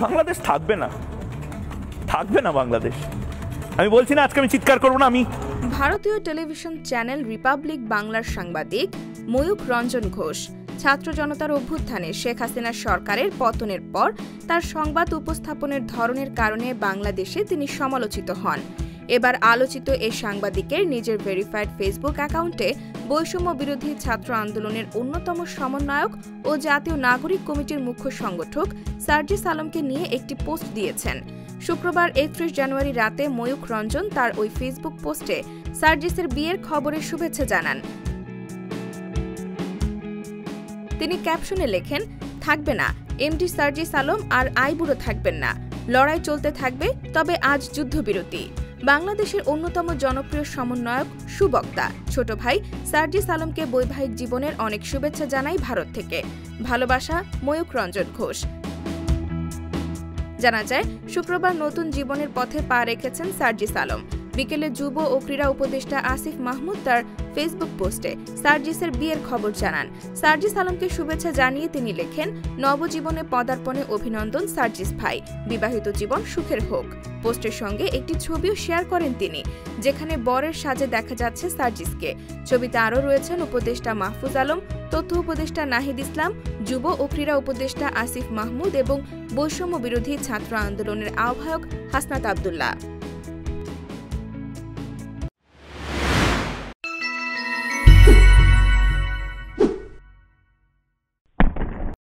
বাংলাদেশ থাকবে না, থাকবে না বাংলাদেশ। আমি বলছি না আজকে আমি চিৎকার করবো না। আমি ভারতীয় টেলিভিশন চ্যানেল রিপাবলিক বাংলার সাংবাদিক ময়ূখ রঞ্জন ঘোষ ছাত্র জনতার অভ্যুত্থানে শেখ হাসিনার সরকারের পতনের পর তার সংবাদ উপস্থাপনের ধরনের কারণে বাংলাদেশে তিনি সমালোচিত হন। এবার আলোচিত এই সাংবাদিকের নিজের ভেরিফাইড ফেসবুক অ্যাকাউন্টে বৈষম্য বিরোধী ছাত্র আন্দোলনের অন্যতম সমন্বয়ক ও জাতীয় নাগরিক কমিটির মুখ্য সংগঠক সার্জিস আলমকে নিয়ে একটি পোস্ট দিয়েছেন। শুক্রবার ৩১ জানুয়ারি রাতে ময়ূখ রঞ্জন তার ওই ফেসবুক পোস্টে সার্জিসের বিয়ের খবরের শুভেচ্ছা জানান। তিনি ক্যাপশনে লেখেন, থাকবে না এমডি সার্জিস আলম আর আইবুড়ো থাকবেন না, লড়াই চলতে থাকবে, তবে আজ যুদ্ধবিরতি। বাংলাদেশের অন্যতম জনপ্রিয় সমন্বয়ক সুবক্তা ছোট ভাই সার্জিস আলমকে বৈবাহিক জীবনের অনেক শুভেচ্ছা জানাই ভারত থেকে। ভালোবাসা, ময়ূখ রঞ্জন ঘোষ। জানা যায়, শুক্রবার নতুন জীবনের পথে পা রেখেছেন সার্জিস আলম। বিকেলে যুব ও ক্রীড়া উপদেষ্টা আসিফ মাহমুদ তার ফেসবুক পোস্টে সার্জিসের বিয়ের খবর জানান। সার্জিস আলমকে শুভেচ্ছা জানিয়ে তিনি লেখেন, নবজীবনে পদার্পণে অভিনন্দন সার্জিস ভাই, বিবাহিত জীবন সুখের হোক। পোস্টের সঙ্গে একটি ছবিও শেয়ার করেন তিনি, যেখানে বরের সাজে দেখা যাচ্ছে সার্জিসকে। ছবিতে আরও রয়েছেন উপদেষ্টা মাহফুজ আলম, তথ্য উপদেষ্টা নাহিদ ইসলাম, যুব ও ক্রীড়া উপদেষ্টা আসিফ মাহমুদ এবং বৈষম্য বিরোধী ছাত্র আন্দোলনের আহ্বায়ক হাসনাত আবদুল্লাহ।